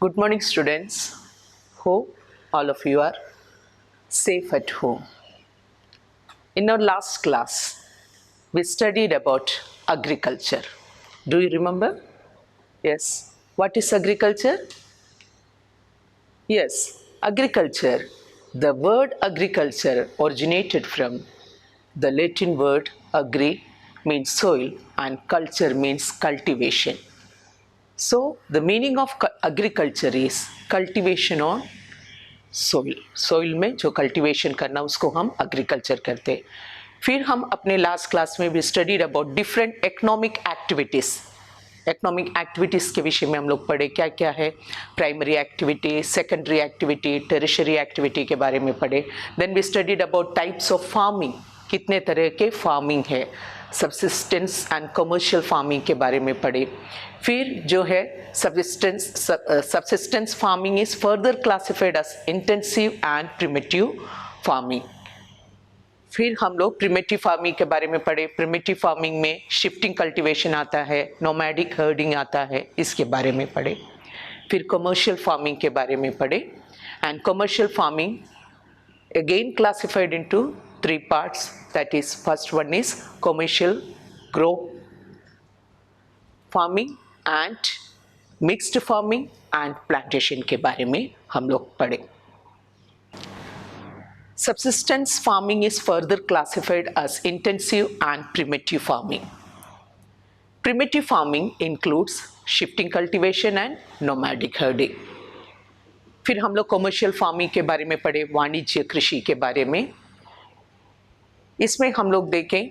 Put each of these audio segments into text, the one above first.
Good morning, students. Hope all of you are safe at home. In our last class, we studied about agriculture. Do you remember? Yes. What is agriculture? Yes, agriculture. The word agriculture originated from the Latin word agri means soil and culture means cultivation. So, the meaning of agriculture is cultivation on soil में जो cultivation करना उसको हम agriculture कहते हैं। फिर हम अपने लास्ट क्लास में भी studied about different economic activities के विषय में हम लोग पढ़े क्या क्या है, primary activity, secondary activity, tertiary activity के बारे में पढ़े। Then we studied about types of farming, कितने तरह के फार्मिंग है, सब्सिस्टेंस एंड कमर्शियल फार्मिंग के बारे में पढ़े। फिर जो है subsistence farming is further classified as intensive and primitive farming. फिर हम लोग प्रिमिटिव फार्मिंग के बारे में पढ़े। प्रिमिटिव फार्मिंग में शिफ्टिंग कल्टीवेशन आता है, नोमैडिक हर्डिंग आता है, इसके बारे में पढ़े। फिर कमर्शियल फार्मिंग के बारे में पढ़े। And commercial farming again classified into three parts, that is first one is commercial crop farming and mixed farming and plantation के बारे में हम लोग पढ़े। Subsistence farming is further classified as intensive and primitive farming. Primitive farming includes shifting cultivation and nomadic herding. फिर हम लोग commercial farming के बारे में पढ़े, वाणिज्य कृषि के बारे में। इसमें हम लोग देखें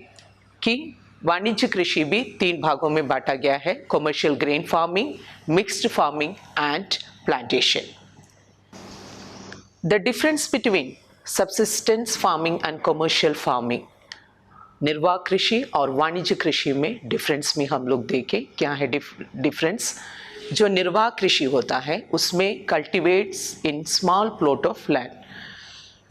कि वाणिज्य कृषि भी 3 भागों में बांटा गया है, commercial grain farming, mixed farming and plantation. The difference between subsistence farming and commercial farming, निर्वाह कृषि और वाणिज्य कृषि में डिफरेंस में हम लोग देखें क्या है डिफरेंस। जो निर्वाह कृषि होता है उसमें cultivates in small plot of land,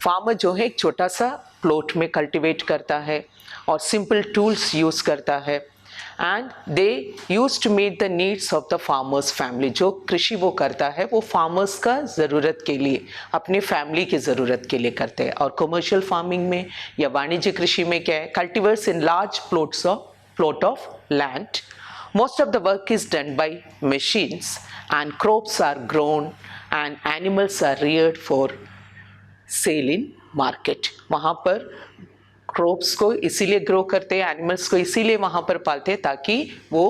farmer जो है एक छोटा सा प्लॉट में कल्टीवेट करता है और सिंपल टूल्स यूज़ करता है and they use to meet the needs of the farmers family. जो कृषि वो करता है वो फार्मर्स का ज़रूरत के लिए, अपने फैमिली की ज़रूरत के लिए करते हैं। और कमर्शियल फार्मिंग में या वाणिज्य कृषि में क्या है, cultivates in large plot of land. Most of the work is done by machines and crops are grown and animals are reared for sale in market. वहाँ पर crops को इसीलिए ग्रो करते हैं, एनिमल्स को इसीलिए वहाँ पर पालते हैं ताकि वो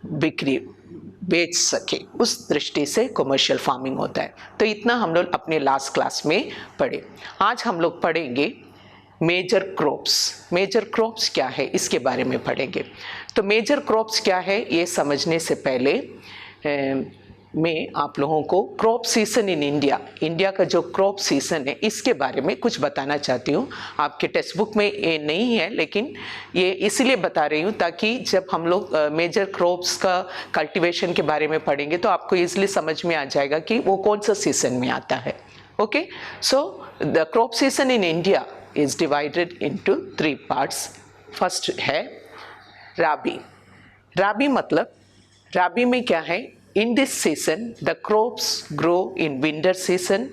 बिक्री बेच सके। उस दृष्टि से कमर्शियल फार्मिंग होता है। तो इतना हम लोग अपने लास्ट क्लास में पढ़े। आज हम लोग पढ़ेंगे मेजर क्रॉप्स। मेजर क्रॉप्स क्या है इसके बारे में पढ़ेंगे। तो मेजर क्रॉप्स क्या है ये समझने से पहले मैं आप लोगों को क्रॉप सीजन इन इंडिया का जो क्रॉप सीजन है इसके बारे में कुछ बताना चाहती हूँ। आपके टेक्स्ट बुक में ये नहीं है लेकिन ये इसलिए बता रही हूँ ताकि जब हम लोग मेजर क्रॉप्स का कल्टीवेशन के बारे में पढ़ेंगे तो आपको ईजिली समझ में आ जाएगा कि वो कौन सा सीजन में आता है। Okay, so the crop season in India is divided into 3 parts. First है राबी। राबी मतलब राबी में क्या है, in this season the crops grow in winter season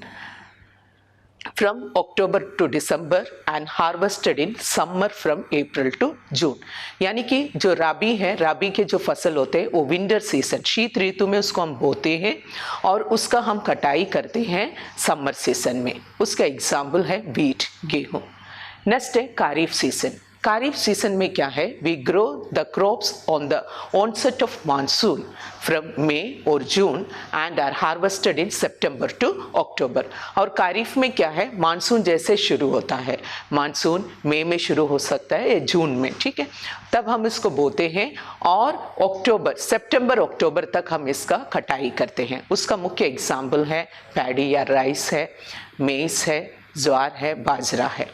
from October to December and harvested in summer from April to June। यानी कि जो राबी है, राबी के जो फसल होते हैं वो विंटर सीजन शीत ऋतु में उसको हम बोते हैं और उसका हम कटाई करते हैं समर सीजन में। उसका एग्जाम्पल है वीट, गेहूँ। नेक्स्ट है खरीफ सीजन। खरीफ सीजन में क्या है, we grow the crops on the onset of monsoon from May और June and are harvested in September to October. और खरीफ में क्या है, मानसून जैसे शुरू होता है, मानसून मई में शुरू हो सकता है या जून में, ठीक है, तब हम इसको बोते हैं और सितंबर अक्टूबर तक हम इसका कटाई करते हैं। उसका मुख्य एग्जाम्पल है पैडी या राइस है, मेज है, ज्वार है, बाजरा है।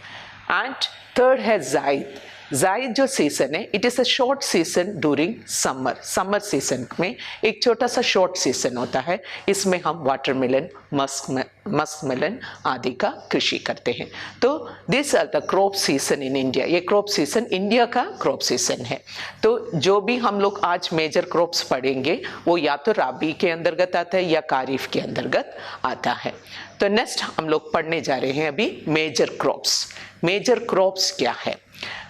एंड थर्ड है जायद। जायद जो सीजन है it is a short season during summer season में एक छोटा सा शॉर्ट सीजन होता है, इसमें हम वाटरमेलन, मस्कमेलन आदि का कृषि करते हैं। तो this are the crop season in India, ये क्रॉप सीजन इंडिया का क्रॉप सीजन है। तो जो भी हम लोग आज मेजर क्रॉप्स पढ़ेंगे वो या तो राबी के अंतर्गत आता है या कारिफ के अंतर्गत आता है। तो नेक्स्ट हम लोग पढ़ने जा रहे हैं अभी मेजर क्रॉप्स। मेजर क्रॉप्स क्या है?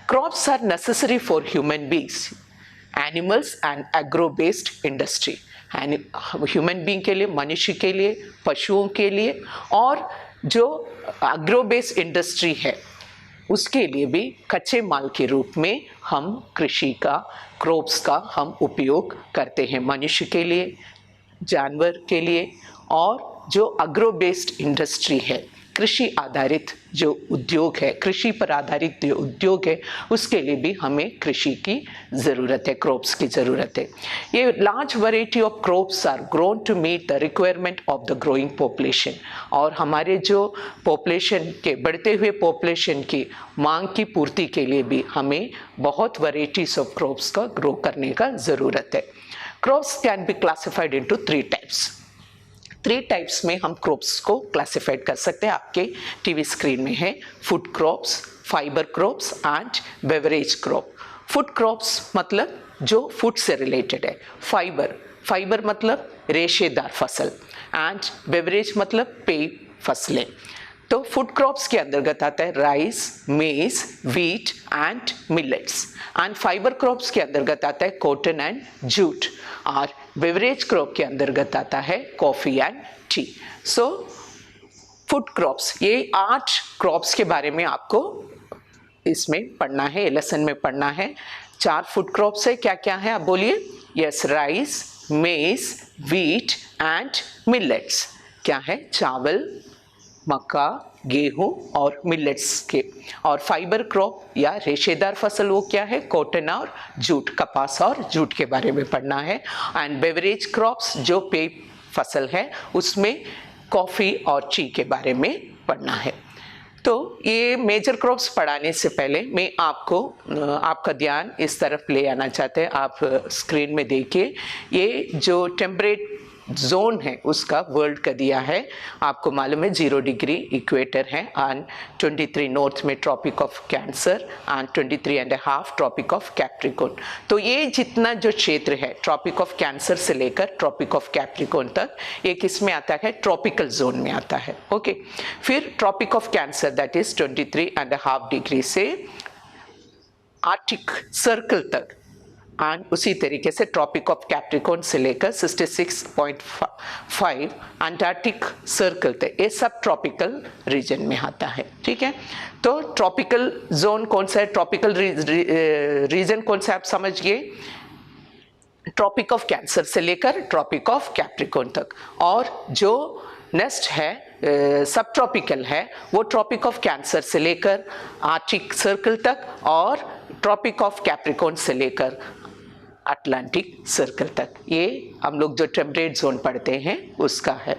Crops are necessary for human beings, animals and agro based industry. Human being के लिए, मनुष्य के लिए, पशुओं के लिए और जो एग्रो बेस्ड इंडस्ट्री है उसके लिए भी कच्चे माल के रूप में हम कृषि का, क्रॉप्स का हम उपयोग करते हैं, मनुष्य के लिए, जानवर के लिए और जो एग्रो बेस्ड इंडस्ट्री है, कृषि आधारित जो उद्योग है, कृषि पर आधारित जो उद्योग है उसके लिए भी हमें कृषि की ज़रूरत है, क्रॉप्स की ज़रूरत है। ये large variety of crops are grown to meet the requirement of the growing population, और हमारे जो पॉपुलेशन के बढ़ते हुए पॉपुलेशन की मांग की पूर्ति के लिए भी हमें बहुत वैरायटीज ऑफ क्रॉप्स का ग्रो करने का ज़रूरत है। Crops can be classified into 3 types. 3 types में हम क्रॉप्स को क्लासिफाइड कर सकते हैं, आपके टीवी स्क्रीन में है। Food crops, fibre crops and beverage crop. Food crops मतलब जो फूड से रिलेटेड है, फाइबर मतलब रेशेदार फसल, एंड बेवरेज मतलब पेय फसलें। तो फूड क्रॉप्स के अंतर्गत आता है राइस, मेज, wheat and millets, and fibre crops के अंतर्गत आता है कॉटन एंड जूट, और बेवरेज क्रॉप के अंतर्गत आता है coffee and T. So food crops, ये 8 क्रॉप्स के बारे में आपको इसमें पढ़ना है, लेसन में पढ़ना है। 4 फूड क्रॉप्स है, क्या क्या है आप बोलिए? यस, राइस, मेज, व्हीट एंड मिलेट्स। क्या है? चावल, मक्का, गेहूं और मिलेट्स के। और फाइबर क्रॉप या रेशेदार फसल वो क्या है? कॉटन और जूट, कपास और जूट के बारे में पढ़ना है। एंड बेवरेज क्रॉप्स जो पेय फसल है उसमें कॉफ़ी और टी के बारे में पढ़ना है। तो ये मेजर क्रॉप्स पढ़ाने से पहले मैं आपको आपका ध्यान इस तरफ ले आना चाहते हैं। आप स्क्रीन में देखिए, ये जो टेम्परेट जोन है उसका वर्ल्ड का दिया है। आपको मालूम है 0 डिग्री इक्वेटर है, एंड 23 नॉर्थ में tropic of cancer and 23.5 tropic of capricorn. तो ये जितना जो क्षेत्र है ट्रॉपिक ऑफ कैंसर से लेकर ट्रॉपिक ऑफ कैप्रिकॉर्न तक, ये किस में आता है? ट्रॉपिकल जोन में आता है। ओके, फिर tropic of cancer that is 23.5 degree से आर्कटिक सर्कल तक, एंड उसी तरीके से ट्रॉपिक ऑफ कैप्रिकॉर्न से लेकर 66.5 अंटार्कटिक सर्कल तक, ये सब ट्रॉपिकल रीजन में आता है। ठीक है, तो ट्रॉपिकल जोन कौन सा है, ट्रॉपिकल रीजन कौन सा है आप समझ गए? ट्रॉपिक ऑफ कैंसर से लेकर ट्रॉपिक ऑफ कैप्रिकॉर्न तक। और जो नेक्स्ट है सब ट्रॉपिकल है वो ट्रॉपिक ऑफ कैंसर से लेकर आर्कटिक सर्कल तक, और ट्रॉपिक ऑफ कैप्रिकॉर्न से लेकर अटलांटिक सर्कल तक। ये हम लोग जो टेम्परेट जोन पढ़ते हैं उसका है।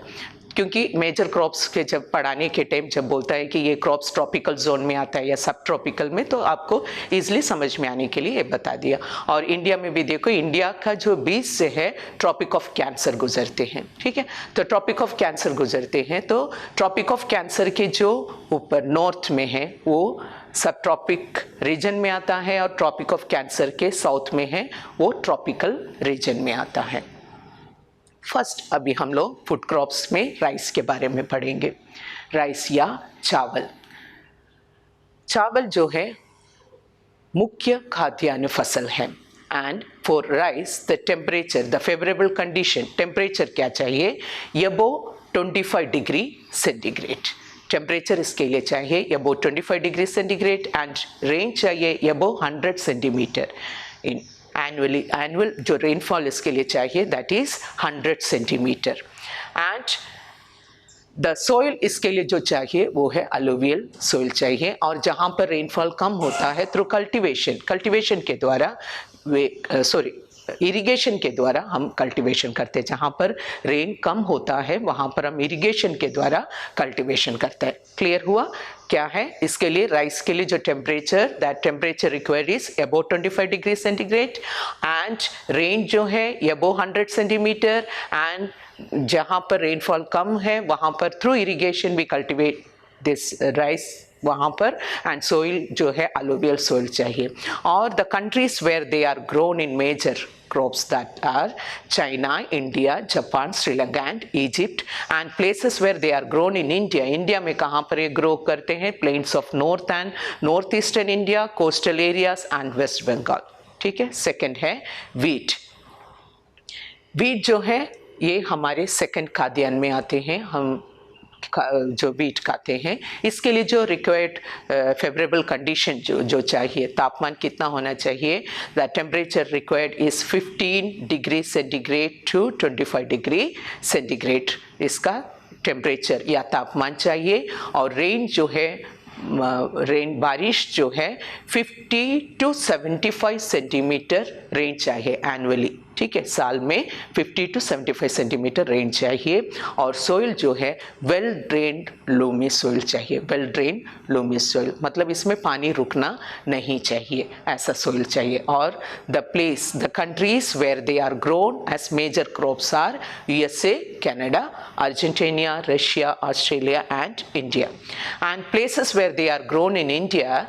क्योंकि मेजर क्रॉप्स के जब पढ़ाने के टाइम जब बोलता है कि ये क्रॉप्स ट्रॉपिकल जोन में आता है या सब ट्रॉपिकल में, तो आपको इजीली समझ में आने के लिए ये बता दिया। और इंडिया में भी देखो, इंडिया का जो बीच से है ट्रॉपिक ऑफ कैंसर गुजरते हैं। ठीक है, तो ट्रॉपिक ऑफ कैंसर गुजरते हैं, तो ट्रॉपिक ऑफ कैंसर के जो ऊपर नॉर्थ में है वो सब ट्रॉपिक रीजन में आता है, और ट्रॉपिक ऑफ कैंसर के साउथ में है वो ट्रॉपिकल रीजन में आता है। फर्स्ट अभी हम लोग फूड क्रॉप्स में राइस के बारे में पढ़ेंगे। राइस या चावल। चावल जो है मुख्य खाद्यान्न फसल है, and for rice the temperature, the favourable condition, temperature क्या चाहिए? अबव 25 डिग्री सेंटीग्रेड टेम्परेचर इसके लिए चाहिए, above 25 degree centigrade, and rain चाहिए अबव 100 सेंटीमीटर इन एनुअल जो रेनफॉल इसके लिए चाहिए that is 100 centimetre. And the soil इसके लिए जो चाहिए वो है अलुवियल सॉइल चाहिए, और जहाँ पर रेनफॉल कम होता है थ्रू कल्टीवेशन के द्वारा इरिगेशन के द्वारा हम कल्टीवेशन करते हैं। जहाँ पर रेन कम होता है वहाँ पर हम इरिगेशन के द्वारा कल्टीवेशन करते हैं। क्लियर हुआ? क्या है इसके लिए? राइस के लिए जो temperature, that temperature required is about 25 degree centigrade and rain जो है अबाउट 100 सेंटीमीटर, एंड जहाँ पर रेनफॉल कम है वहाँ पर through irrigation we cultivate this rice वहाँ पर, एंड सोइल जो है अलुवियल सोइल चाहिए। और the countries where they are grown in major crops that are China, India, Japan, Sri Lanka and Egypt, and places where they are grown in India. India में कहाँ पर ये grow करते हैं? Plains of North and Northeastern India, coastal areas and West Bengal. ठीक है। Second है wheat. wheat जो है ये हमारे सेकंड खाद्यान्न में आते हैं। हम जो वीट खाते हैं इसके लिए जो रिक्वायर्ड फेवरेबल कंडीशन जो चाहिए, तापमान कितना होना चाहिए? The temperature required is 15 degree centigrade to 25 degree centigrade इसका टेम्परेचर या तापमान चाहिए। और रेन जो है रेन बारिश जो है 50 to 75 सेंटीमीटर रेन चाहिए एनुअली। ठीक है, साल में 50 to 75 सेंटीमीटर रेन चाहिए। और सोइल जो है वेल ड्रेन्ड लोमी सोइल चाहिए। वेल ड्रेन्ड लोमी सोइल मतलब इसमें पानी रुकना नहीं चाहिए, ऐसा सोइल चाहिए। और the countries where they are grown as major crops are USA, Canada, Argentina, Russia, Australia and India. And places where they are grown in India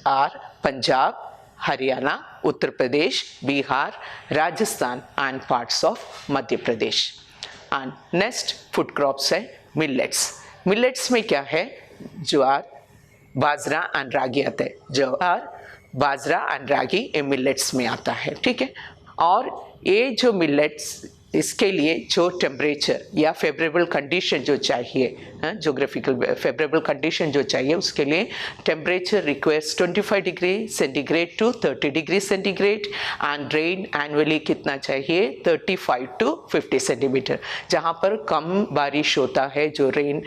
are Punjab, Haryana, Uttar Pradesh, Bihar, Rajasthan and parts of Madhya Pradesh. And next food crops है millets. Millets में क्या है? ज्वार, बाजरा and रागी आता है। ज्वार, बाजरा and रागी ये millets में आता है। ठीक है। और ये जो मिलेट्स इसके लिए जो टेम्परेचर या फेवरेबल कंडीशन जो चाहिए, जोग्राफिकल फेवरेबल कंडीशन जो चाहिए उसके लिए temperature requires 25 degree centigrade to 30 degree centigrade and rain annually कितना चाहिए? 35 to 50 सेंटीमीटर। जहाँ पर कम बारिश होता है, जो रेन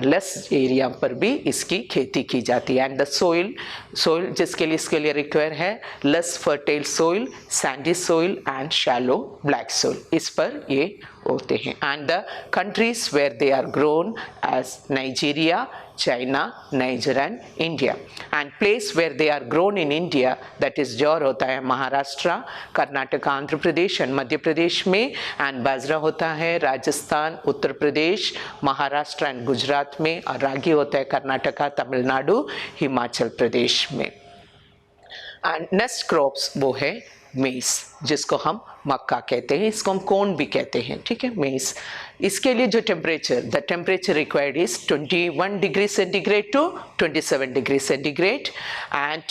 लेस एरिया पर भी इसकी खेती की जाती है। एंड द सोइल जिसके लिए इसके लिए रिक्वायर है less fertile soil, sandy soil and shallow black soil, इस पर ये होते हैं। And the countries where they are grown as Nigeria, China, Niger and India. And place where they are grown in India that is jowar होता है Maharashtra, Karnataka, Andhra Pradesh and Madhya Pradesh में। And bajra होता है राजस्थान, उत्तर प्रदेश, महाराष्ट्र एंड गुजरात में। और रागी होता है कर्नाटका, तमिलनाडु, हिमाचल प्रदेश में। एंड नेक्स्ट क्रॉप्स वो है मेज़, जिसको हम मक्का कहते हैं, इसको हम कॉर्न भी कहते हैं। ठीक है, मेज़। इसके लिए जो the temperature required is 21 degree centigrade to 27 degree centigrade. And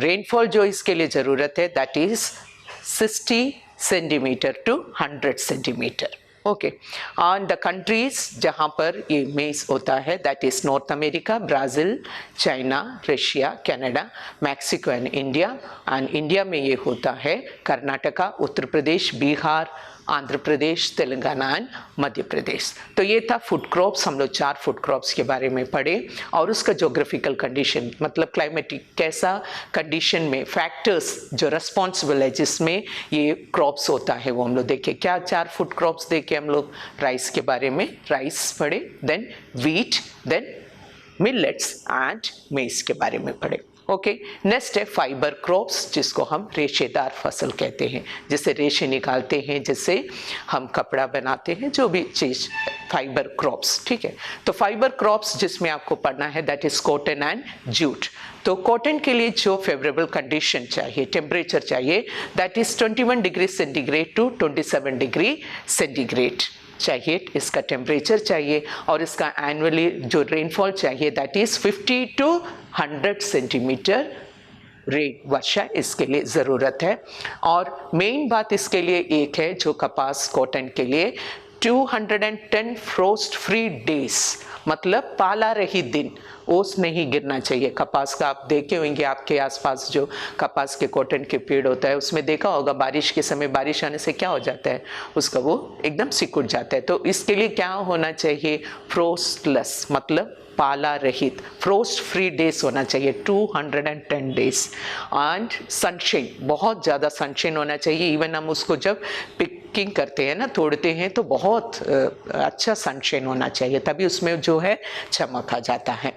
rainfall जो इसके लिए ज़रूरत है that is 60 centimetre to 100 centimetre. Okay. On the countries जहाँ पर ये मेज़ होता है that is North America, Brazil, China, Russia, Canada, Mexico and India. And India में ये होता है कर्नाटका, उत्तर प्रदेश, बिहार, आंध्र प्रदेश, तेलंगाना एंड मध्य प्रदेश। तो ये था फूड क्रॉप्स। हम लोग 4 फूड क्रॉप्स के बारे में पढ़े और उसका जोग्राफिकल कंडीशन मतलब क्लाइमेटिक कैसा कंडीशन में फैक्टर्स जो रिस्पॉन्सिबल है जिसमें ये क्रॉप्स होता है वो हम लोग देखे। क्या 4 फूड क्रॉप्स देखे हम लोग? राइस के बारे में राइस पढ़े, then wheat, then millets and maize के बारे में पढ़े। ओके। नेक्स्ट है फाइबर क्रॉप्स, जिसको हम रेशेदार फसल कहते हैं, जिससे रेशे निकालते हैं, जिससे हम कपड़ा बनाते हैं, जो भी चीज़ फाइबर क्रॉप्स। ठीक है। तो फाइबर क्रॉप्स जिसमें आपको पढ़ना है that is cotton and jute. तो कॉटन के लिए जो फेवरेबल कंडीशन चाहिए, टेम्परेचर चाहिए that is 21 degree centigrade to 27 degree centigrade चाहिए, इसका टेम्परेचर चाहिए। और इसका एनुअली जो रेनफॉल चाहिए that is 50 to 100 centimetre rain वर्षा इसके लिए ज़रूरत है। और मेन बात इसके लिए एक है जो कपास कॉटन के लिए 210 फ्रोस्ट फ्री डेज, मतलब पाला रहित दिन, ओस नहीं गिरना चाहिए। कपास का आप देखे होंगे, आपके आसपास जो कपास के कॉटन के पेड़ होता है उसमें देखा होगा, बारिश के समय बारिश आने से क्या हो जाता है, उसका वो एकदम सिकुड़ जाता है। तो इसके लिए क्या होना चाहिए, फ्रोस्टलेस, मतलब पाला रहित, फ्रोस्ट फ्री डेज होना चाहिए, 210 डेज। एंड सनशाइन, बहुत ज़्यादा सनशाइन होना चाहिए। इवन हम उसको जब पिकिंग करते हैं ना, तोड़ते हैं, तो बहुत अच्छा सनशाइन होना चाहिए, तभी उसमें जो है चमक आ जाता है।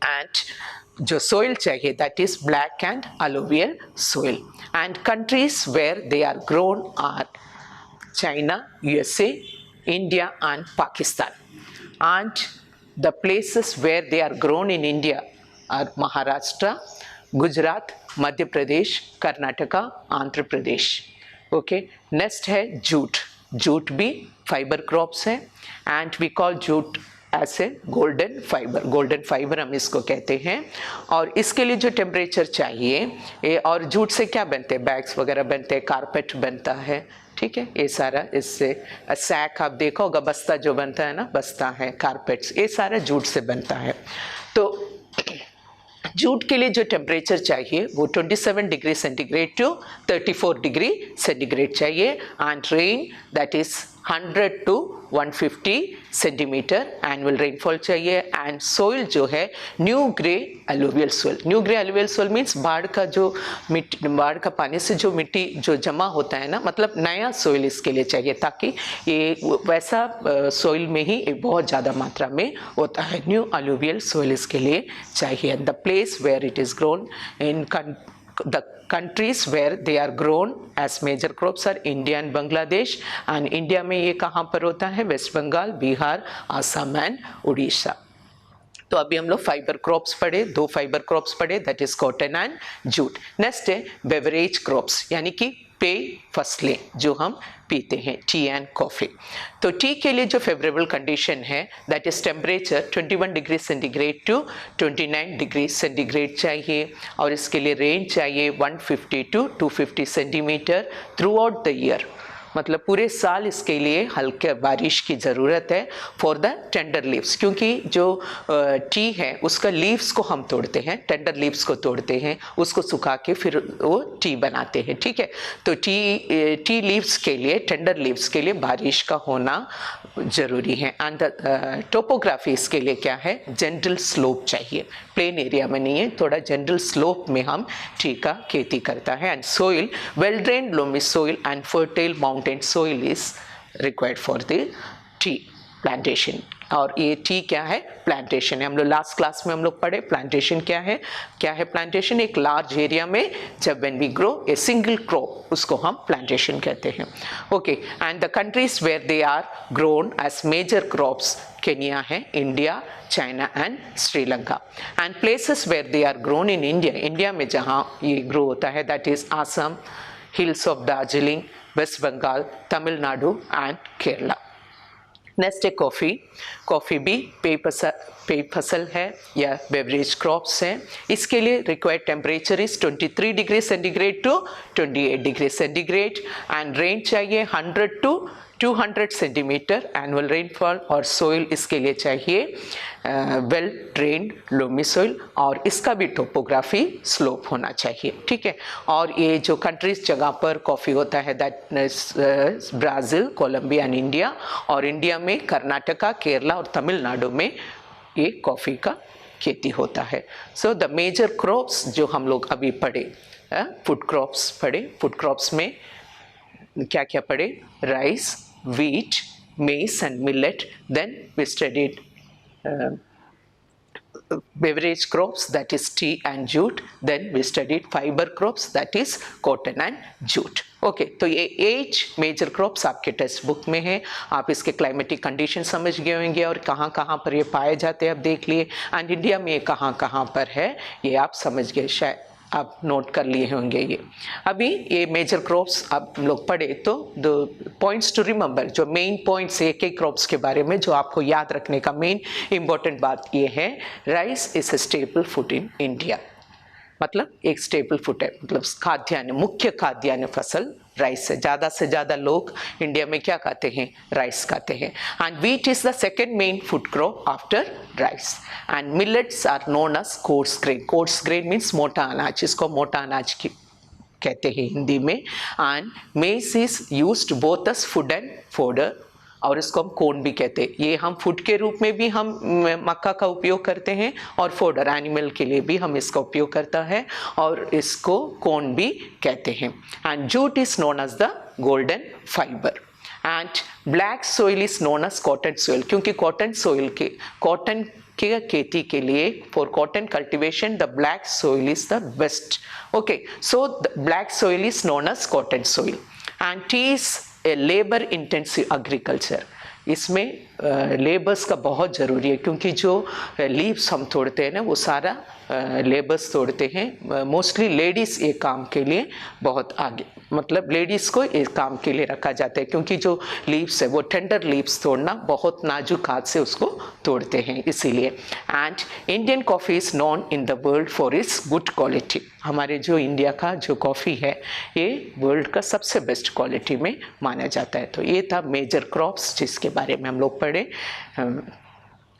एंड जो सोइल चाहिए that is black and alluvial soil. And countries where they are grown are China, USA, India and Pakistan. And the places where they are grown in India are Maharashtra, Gujarat, Madhya Pradesh, Karnataka, Andhra Pradesh. Okay, next है jute. Jute भी fiber crops है, and we call jute as a golden fibre, golden fibre हम इसको कहते हैं। और इसके लिए जो टेम्परेचर चाहिए, और जूट से क्या बनते हैं, बैग्स वगैरह बनते हैं, कारपेट बनता है, ठीक है, ये सारा इससे, सैक आप देखा होगा, बस्ता जो बनता है ना, बस्ता है, कारपेट्स, ये सारा जूट से बनता है। तो जूट के लिए जो टेम्परेचर चाहिए वो 27 degree centigrade to 34 degree centigrade चाहिए। And rain that is 100 to 150 centimetre annual rainfall चाहिए। एंड सोइल जो है new grey alluvial soil. New grey alluvial soil means बाढ़ का जो मिट्टी, बाढ़ का पानी से जो मिट्टी जो जमा होता है ना, मतलब नया सोइल इसके लिए चाहिए, ताकि ये वैसा सोइल में ही बहुत ज़्यादा मात्रा में होता है। न्यू एलुवियल सोइल इसके लिए चाहिए। The place where it is grown in the countries where they are grown as major crops are India and Bangladesh। and India में ये कहाँ पर होता है, वेस्ट बंगाल, बिहार, आसाम एंड उड़ीसा। तो अभी हम लोग फाइबर क्रॉप्स पढ़े, 2 फाइबर क्रॉप्स पढ़े, that is cotton and jute. Next है बेवरेज क्रॉप्स, यानी कि पेय फसलें जो हम पीते हैं, टी एंड कॉफ़ी। तो टी के लिए जो फेवरेबल कंडीशन है that is temperature 21 degree centigrade to 29 degree centigrade चाहिए। और इसके लिए रेन चाहिए 150 to 250 centimetre through out the year, मतलब पूरे साल इसके लिए हल्के बारिश की ज़रूरत है। फॉर द टेंडर लीव्स, क्योंकि जो टी है उसका लीव्स को हम तोड़ते हैं, टेंडर लीव्स को तोड़ते हैं, उसको सुखा के फिर वो टी बनाते हैं, ठीक है। तो टी लीव्स के लिए, टेंडर लीव्स के लिए बारिश का होना ज़रूरी है। एंड टोपोग्राफी इसके लिए क्या है, जेंटल स्लोप चाहिए, प्लेन एरिया में नहीं है, थोड़ा जेंटल स्लोप में हम टी का खेती करता है। And soil well drained loamy soil and fertile mountain soil is required for the tea plantation. और ये टी क्या है, प्लांटेशन है। हम लोग लास्ट क्लास में हम लोग पढ़े प्लांटेशन क्या है। क्या है प्लांटेशन, एक लार्ज एरिया में जब when we grow a single crop, उसको हम प्लांटेशन कहते हैं। Okay, and the countries where they are grown as major crops, Kenya है, India, China and Sri Lanka. And places where they are grown in India, India में जहाँ ये grow होता है that is Assam, hills of Darjeeling, West Bengal, Tamil Nadu and Kerala. Next है coffee. Coffee भी पेय फसल है या बेवरेज क्रॉप्स हैं। इसके लिए required temperature is 23 degree centigrade to 28 degree centigrade. And rain चाहिए 100 to 200 सेंटीमीटर एनुअल रेनफॉल। और सोइल इसके लिए चाहिए वेल ड्रेन्ड लोमी सोइल, और इसका भी टोपोग्राफी स्लोप होना चाहिए, ठीक है। और ये जो कंट्रीज जगह पर कॉफ़ी होता है that Brazil, Colombia and India. और इंडिया में कर्नाटका, केरला और तमिलनाडु में ये कॉफ़ी का खेती होता है। सो द मेजर क्रॉप्स जो हम लोग अभी पढ़े, फूड क्रॉप्स पढ़े। फूड क्रॉप्स में क्या क्या पढ़े, rice, wheat, maize and millet. Then we studied beverage crops that is tea and jute. Then we studied fiber crops that is cotton and jute. Okay, तो ये 8 मेजर क्रॉप्स आपके text book में है। आप इसके क्लाइमेटिक कंडीशन समझ गए होंगे और कहाँ कहाँ पर ये पाए जाते हैं आप देख लिए। एंड इंडिया में ये कहाँ कहाँ पर है ये आप समझ गए, शायद आप नोट कर लिए होंगे। ये अभी ये मेजर क्रॉप्स आप लोग पढ़े, तो द पॉइंट्स टू रिमेंबर, जो मेन पॉइंट्स एक एक क्रॉप्स के बारे में जो आपको याद रखने का मेन इंपॉर्टेंट बात ये है, rice is a staple food in India. मतलब एक स्टेपल फूड है, मतलब खाद्यान्न, मुख्य खाद्यान्न फसल राइस है। ज़्यादा से ज़्यादा लोग इंडिया में क्या खाते हैं, राइस खाते हैं। And wheat is the second main food crop after rice. And millets are known as coarse grain. Coarse grain means मोटा अनाज, इसको मोटा अनाज की कहते हैं हिंदी में। And maize is used both as food and fodder, और इसको हम कोन भी कहते हैं। ये हम फूड के रूप में भी हम मक्का का उपयोग करते हैं, और फोडर एनिमल के लिए भी हम इसका उपयोग करता है, और इसको कोन भी कहते हैं। And jute is known as the golden fibre. And black soil is known as cotton soil, क्योंकि कॉटन सोइल के कॉटन के खेती के लिए for cotton cultivation the black soil is the best. Okay, so the black soil is known as cotton soil. And tea is a labour intensive agriculture. इसमें labours का बहुत ज़रूरी है, क्योंकि जो लीव्स हम तोड़ते हैं ना, वो सारा लेबर्स तोड़ते हैं। मोस्टली लेडीज़ ये काम के लिए बहुत आगे, मतलब लेडीज़ को इस काम के लिए रखा जाता है, क्योंकि जो लीव्स है वो टेंडर लीव्स तोड़ना बहुत नाजुक हाथ से उसको तोड़ते हैं, इसीलिए। And Indian coffee is known in the world for its good quality. हमारे जो इंडिया का जो कॉफ़ी है ये वर्ल्ड का सबसे बेस्ट क्वालिटी में माना जाता है। तो ये था मेजर क्रॉप्स जिसके बारे में हम लोग पढ़े।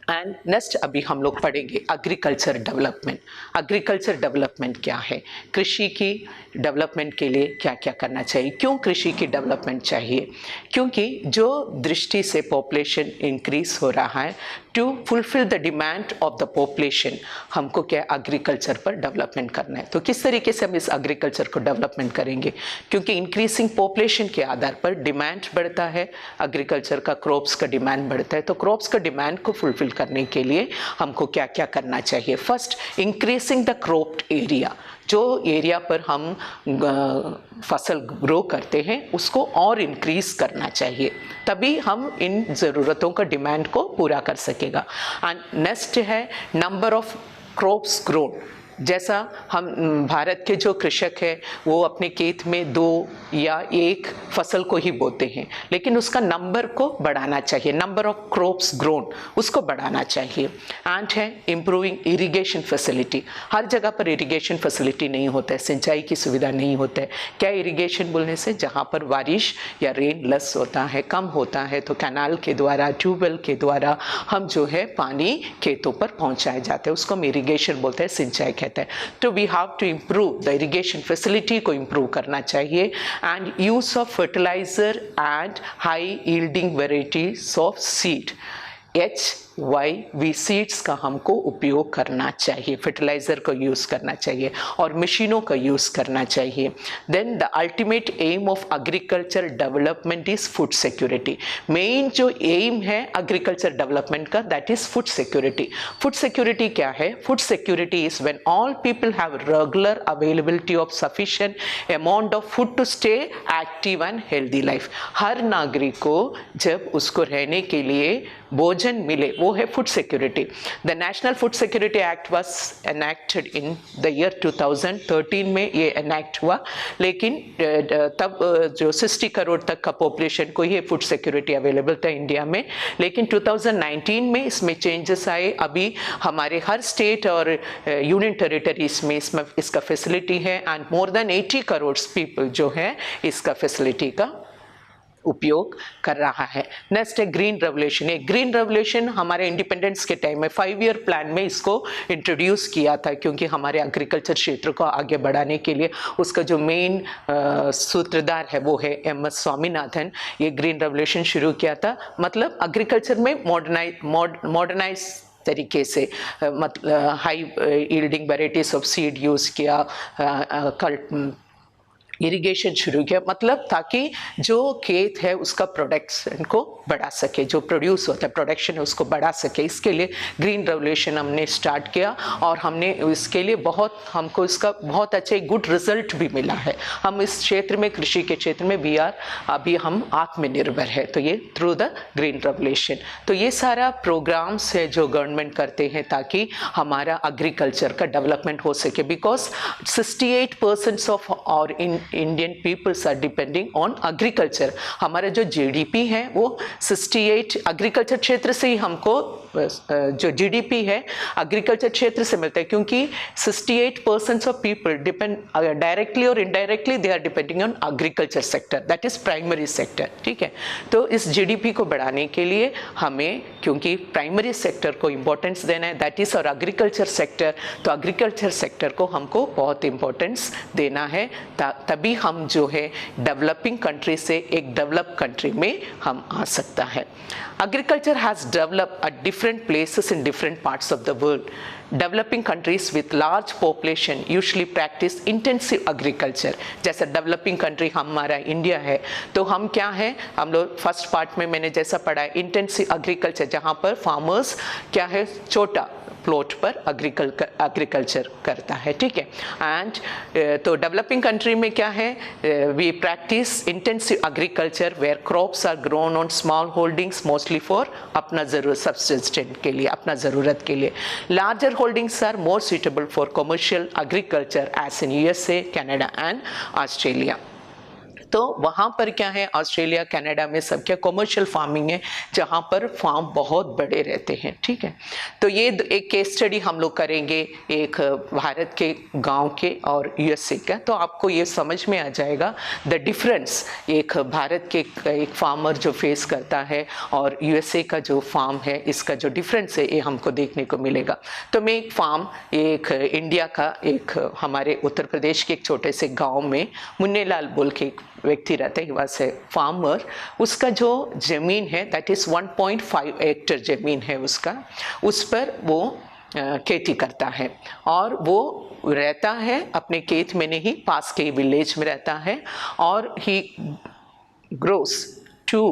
एंड नेक्स्ट अभी हम लोग पढ़ेंगे एग्रीकल्चर डेवलपमेंट। एग्रीकल्चर डेवलपमेंट क्या है, कृषि की डेवलपमेंट के लिए क्या क्या करना चाहिए, क्यों कृषि की डेवलपमेंट चाहिए। क्योंकि जो दृष्टि से पॉपुलेशन इंक्रीज हो रहा है, to fulfil the demand of the population, हमको क्या एग्रीकल्चर पर डेवलपमेंट करना है। तो किस तरीके से हम इस एग्रीकल्चर को डेवलपमेंट करेंगे, क्योंकि इंक्रीजिंग पॉपुलेशन के आधार पर डिमांड बढ़ता है, एग्रीकल्चर का क्रॉप्स का डिमांड बढ़ता है। तो क्रॉप्स का डिमांड को फुलफिल करने के लिए हमको क्या क्या करना चाहिए। First, increasing the cropped area. जो एरिया पर हम फसल ग्रो करते हैं उसको और इंक्रीज करना चाहिए, तभी हम इन ज़रूरतों का डिमांड को पूरा कर सकेगा। एंड नेक्स्ट है नंबर ऑफ क्रॉप्स ग्रोन। जैसा हम भारत के जो कृषक है वो अपने खेत में 2 या 1 फसल को ही बोते हैं, लेकिन उसका नंबर को बढ़ाना चाहिए, नंबर ऑफ क्रॉप्स ग्रोन उसको बढ़ाना चाहिए। एंड है इम्प्रूविंग इरिगेशन फैसिलिटी। हर जगह पर इरिगेशन फैसिलिटी नहीं होता है, सिंचाई की सुविधा नहीं होता है। क्या इरिगेशन बोलने से, जहाँ पर बारिश या रेन लेस होता है, कम होता है, तो कैनाल के द्वारा, ट्यूबवेल के द्वारा हम जो है पानी खेतों पर पहुँचाए जाते हैं, उसको हम इरिगेशन बोलते हैं, सिंचाई कहते हैं। तो we have to improve the irrigation facility को इम्प्रूव करना चाहिए। And use of fertiliser and high yielding varieties of seed, HYV seeds का हमको उपयोग करना चाहिए, फर्टिलाइजर को यूज़ करना चाहिए और मशीनों का यूज़ करना चाहिए। Then the ultimate aim of agriculture development is food security. Main जो एम है एग्रीकल्चर डेवलपमेंट का, that is food security. Food security क्या है? Food security is when all people have regular availability of sufficient amount of food to stay active and healthy life. हर नागरिक को जब उसको रहने के लिए भोजन मिले, वो है food security. The national food security act was enacted in the year 2013 में ये एनेक्ट हुआ, लेकिन तब जो 60 करोड़ तक का पॉपुलेशन को ही फूड सिक्योरिटी अवेलेबल था इंडिया में। लेकिन 2019 में इसमें चेंजेस आए। अभी हमारे हर स्टेट और यूनियन टेरिटरीज में इसका फैसिलिटी है, and more than 80 crore people जो है इसका फैसिलिटी का उपयोग कर रहा है। नेक्स्ट है ग्रीन रेवोल्यूशन। एक ग्रीन रेवोल्यूशन हमारे इंडिपेंडेंस के टाइम में 5 ईयर प्लान में इसको इंट्रोड्यूस किया था, क्योंकि हमारे एग्रीकल्चर क्षेत्र को आगे बढ़ाने के लिए उसका जो मेन सूत्रधार है वो है MS स्वामीनाथन। ये ग्रीन रेवोल्यूशन शुरू किया था, मतलब एग्रीकल्चर में मॉडर्नाइज तरीके से, मतलब high yielding varieties of seed use किया, इरिगेशन शुरू किया, मतलब ताकि जो खेत है उसका प्रोडक्शन को बढ़ा सके, जो प्रोड्यूस होता है प्रोडक्शन है उसको बढ़ा सके। इसके लिए ग्रीन रेवोल्यूशन हमने स्टार्ट किया और हमने इसके लिए हमको इसका बहुत अच्छा गुड रिजल्ट भी मिला है। हम इस क्षेत्र में, कृषि के क्षेत्र में अभी हम आत्मनिर्भर है, तो ये थ्रू द ग्रीन रेवोल्यूशन। तो ये सारा प्रोग्राम्स है जो गवर्नमेंट करते हैं ताकि हमारा एग्रीकल्चर का डेवलपमेंट हो सके, बिकॉज 68% ऑफ और in Indian peoples are depending on agriculture. हमारा जो जीडीपी है वो 68 एग्रीकल्चर क्षेत्र से ही हमको जो जीडीपी है एग्रीकल्चर क्षेत्र से मिलता है, क्योंकि 68% ऑफ पीपल डिपेंड डायरेक्टली और indirectly they are depending on agriculture sector, that is primary sector. ठीक है, तो इस जीडीपी को बढ़ाने के लिए हमें, क्योंकि प्राइमरी सेक्टर को इंपॉर्टेंस देना है, दैट इज और एग्रीकल्चर सेक्टर, तो एग्रीकल्चर सेक्टर को हमको बहुत इंपॉर्टेंस देना है, तभी हम जो है डेवलपिंग कंट्री से एक डेवलप कंट्री में हम आ सकता है। Agriculture has developed at different places in different parts of the world. Developing countries with large population usually practice intensive agriculture. जैसे डेवलपिंग कंट्री हमारा इंडिया है, तो हम क्या है, हम लोग फर्स्ट पार्ट में मैंने जैसा पढ़ा है इंटेंसिव एग्रीकल्चर, जहाँ पर फार्मर्स क्या है छोटा प्लॉट पर एग्रीकल्चर करता है। ठीक है, एंड तो डेवलपिंग कंट्री में क्या है, we practise intensive agriculture where crops are grown on small holdings mostly for अपना ज़रूरत सब्सिस्टेंट के लिए, अपना ज़रूरत के लिए। Larger holdings are more suitable for commercial agriculture as in USA, Canada and Australia. तो वहाँ पर क्या है, ऑस्ट्रेलिया कनाडा में सब क्या कमर्शियल फार्मिंग है, जहाँ पर फार्म बहुत बड़े रहते हैं। ठीक है, तो ये एक केस स्टडी हम लोग करेंगे एक भारत के गांव के और यूएसए का, तो आपको ये समझ में आ जाएगा द डिफरेंस एक भारत के एक फार्मर जो फेस करता है और यूएसए का जो फार्म है, इसका जो डिफरेंस है ये हमको देखने को मिलेगा। तो मैं एक फार्म, एक इंडिया का एक हमारे उत्तर प्रदेश के एक छोटे से गाँव में मुन्नेलाल बोल के व्यक्ति रहता है, वहाँ से फार्मर, उसका जो ज़मीन है दैट इज़ 1.5 एकड़ ज़मीन है उसका, उस पर वो खेती करता है और वो रहता है अपने खेत में नहीं, पास के विलेज में रहता है, और ही ग्रोस 2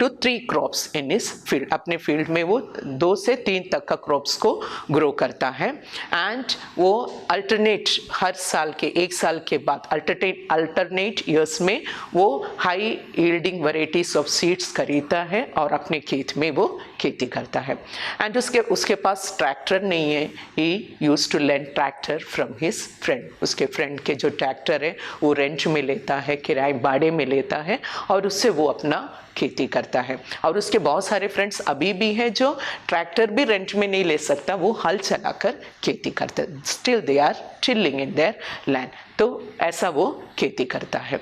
to 3 क्रॉप्स इन इस फील्ड, अपने फील्ड में वो 2 से 3 तक का क्रॉप्स को ग्रो करता है। एंड वो अल्टरनेट हर साल के 1 साल के बाद अल्टरनेट ईयर्स में वो high yielding varieties of seeds खरीदता है और अपने खेत में वो खेती करता है। एंड उसके पास ट्रैक्टर नहीं है, he used to lend tractor from his friend, उसके फ्रेंड के जो ट्रैक्टर है वो रेंट में लेता है, किराए भाड़े में लेता है और उससे वो अपना खेती करता है। और उसके बहुत सारे फ्रेंड्स अभी भी हैं जो ट्रैक्टर भी रेंट में नहीं ले सकता, वो हल चलाकर खेती करते, still they are tilling in their land, तो ऐसा वो खेती करता है।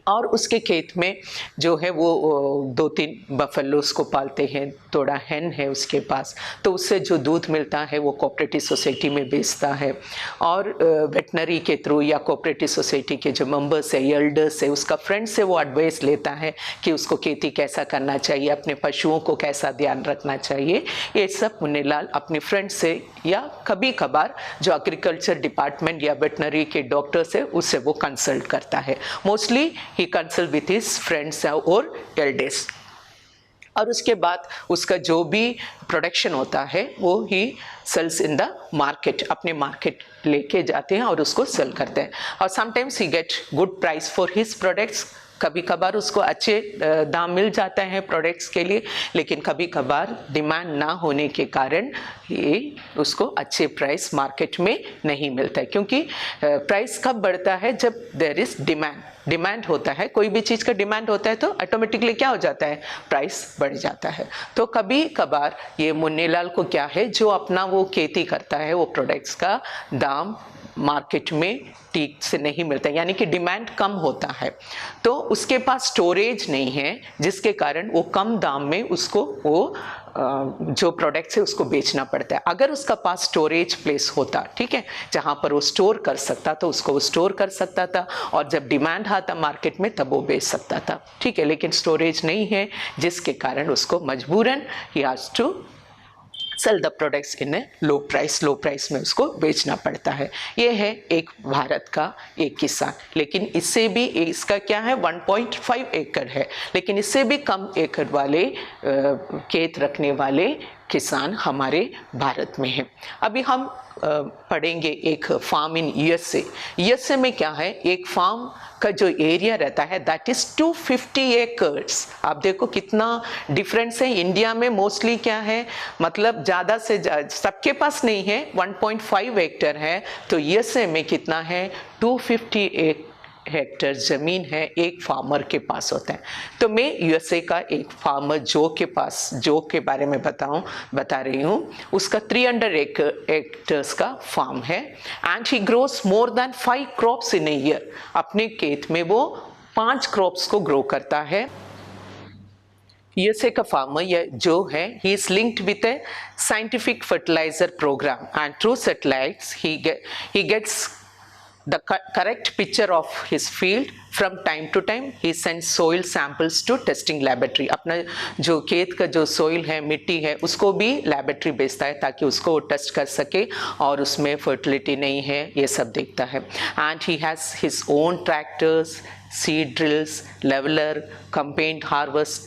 और उसके खेत में जो है वो 2-3 बफेलोस को पालते हैं, थोड़ा हैन है उसके पास, तो उससे जो दूध मिलता है वो कोऑपरेटिव सोसाइटी में बेचता है, और वेटनरी के थ्रू या कोऑपरेटिव सोसाइटी के जो मेंबर्स है, एल्डर्स है, उसका फ्रेंड से वो एडवाइस लेता है कि उसको खेती कैसा करना चाहिए, अपने पशुओं को कैसा ध्यान रखना चाहिए। ये सब मुन्नेलाल अपने फ्रेंड से या कभी कभार जो एग्रीकल्चर डिपार्टमेंट या वेटनरी के डॉक्टर्स है उससे वो कंसल्ट करता है। Mostly he consult with his friends or elders, और उसके बाद उसका जो भी प्रोडक्शन होता है वो ही सेल्स इन द मार्केट, अपने मार्केट लेके जाते हैं और उसको सेल करते हैं, और sometimes he get good price for his products. कभी कभार उसको अच्छे दाम मिल जाता है प्रोडक्ट्स के लिए, लेकिन कभी कभार डिमांड ना होने के कारण ये उसको अच्छे प्राइस मार्केट में नहीं मिलता है, क्योंकि प्राइस कब बढ़ता है, जब देयर इज डिमांड होता है, कोई भी चीज़ का डिमांड होता है तो ऑटोमेटिकली क्या हो जाता है, प्राइस बढ़ जाता है। तो कभी कभार ये मुन्नेलाल को क्या है, जो अपना वो खेती करता है वो प्रोडक्ट्स का दाम मार्केट में ठीक से नहीं मिलता, यानी कि डिमांड कम होता है, तो उसके पास स्टोरेज नहीं है, जिसके कारण वो कम दाम में उसको वो जो प्रोडक्ट्स है उसको बेचना पड़ता है। अगर उसका पास स्टोरेज प्लेस होता, ठीक है, जहाँ पर वो स्टोर कर सकता तो उसको वो स्टोर कर सकता था, और जब डिमांड आता मार्केट में तब वो बेच सकता था, ठीक है, लेकिन स्टोरेज नहीं है, जिसके कारण उसको मजबूरन ही has to sell the products in a low price में उसको बेचना पड़ता है। ये है एक भारत का एक किसान, लेकिन इससे भी इसका क्या है 1.5 एकड़ है, लेकिन इससे भी कम एकड़ वाले खेत रखने वाले किसान हमारे भारत में हैं। अभी हम पढ़ेंगे एक फार्म इन यूएसए में क्या है, एक फार्म का जो एरिया रहता है दैट इज 250 एकर्स। आप देखो कितना डिफरेंस है। इंडिया में मोस्टली क्या है, मतलब ज़्यादा से सबके पास नहीं है, 1.5 एकड़ है, तो यूएसए में कितना है 250 हेक्टेयर ज़मीन है एक फार्मर के पास होता है। तो मैं यूएसए का एक फार्मर जो के बारे में बता रही हूँ, उसका 300 हेक्टर्स का फार्म है and he grows more than 5 crops in a year. अपने खेत में वो 5 क्रॉप्स को ग्रो करता है। यूएसए का फार्मर ये जो है, he is linked with a scientific fertiliser programme and through satellites he gets the correct picture of his field from time to time. He sends soil samples to testing laboratory. अपना जो खेत का जो soil है, मिट्टी है, उसको भी laboratory भेजता है ताकि उसको टेस्ट कर सके और उसमें fertility नहीं है, ये सब देखता है। And he has his own tractors, seed drills, leveler, combine harvester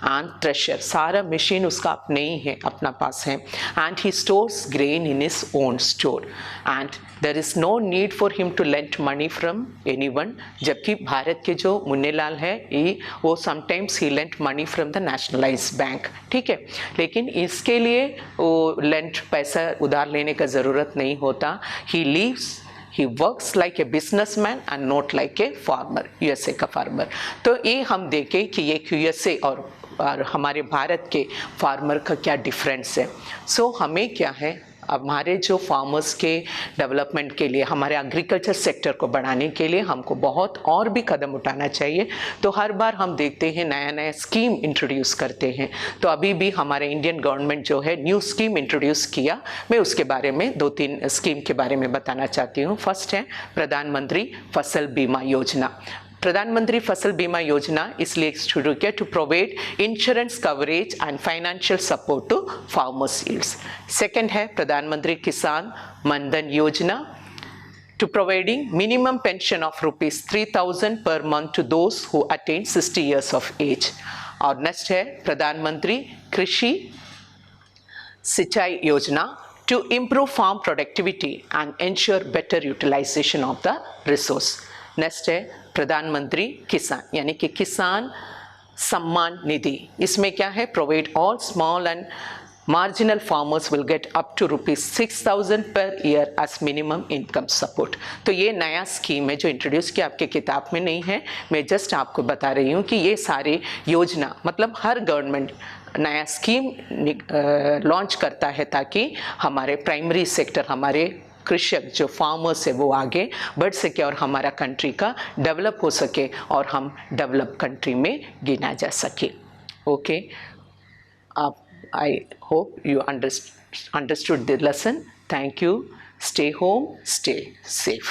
and thresher, सारा मशीन उसका अपने ही है, अपना पास है। and he stores grain in his own store and there is no need for him to lend money from anyone। जबकि भारत के जो मुन्नेलाल है वो sometimes he lent money from the nationalized bank, ठीक है, लेकिन इसके लिए वो lent पैसा उधार लेने का ज़रूरत नहीं होता। he works like a businessman and not like a farmer, USA का फार्मर। तो ये हम देखें कि ये यूएसए और हमारे भारत के फार्मर का क्या डिफरेंस है। सो हमें क्या है, हमारे जो फार्मर्स के डेवलपमेंट के लिए, हमारे एग्रीकल्चर सेक्टर को बढ़ाने के लिए हमको बहुत और भी कदम उठाना चाहिए। तो हर बार हम देखते हैं नया नया स्कीम इंट्रोड्यूस करते हैं। तो अभी भी हमारे इंडियन गवर्नमेंट जो है न्यू स्कीम इंट्रोड्यूस किया, मैं उसके बारे में 2-3 स्कीम के बारे में बताना चाहती हूँ। फर्स्ट है प्रधानमंत्री फसल बीमा योजना। प्रधानमंत्री फसल बीमा योजना इसलिए शुरू किया to provide insurance coverage and financial support to farmers yields. Second है प्रधानमंत्री किसान मनधन योजना to providing minimum pension of rupees 3,000 per month to those who attain 60 years of age। और नेक्स्ट है प्रधानमंत्री कृषि सिंचाई योजना to improve farm productivity and ensure better utilization of the resource। Next है प्रधानमंत्री किसान यानी कि किसान सम्मान निधि। इसमें क्या है, provide all small and marginal farmers will get up to rupees 6,000 per year as minimum income support। तो ये नया स्कीम है जो इंट्रोड्यूस किया, आपके किताब में नहीं है, मैं जस्ट आपको बता रही हूँ कि ये सारे योजना मतलब हर गवर्नमेंट नया स्कीम लॉन्च करता है ताकि हमारे प्राइमरी सेक्टर, हमारे कृषक जो फार्मर्स है वो आगे बढ़ सके और हमारा कंट्री का डेवलप हो सके और हम डेवलप कंट्री में गिना जा सके। Okay, I hope you understood the lesson. Thank you. Stay home, stay safe.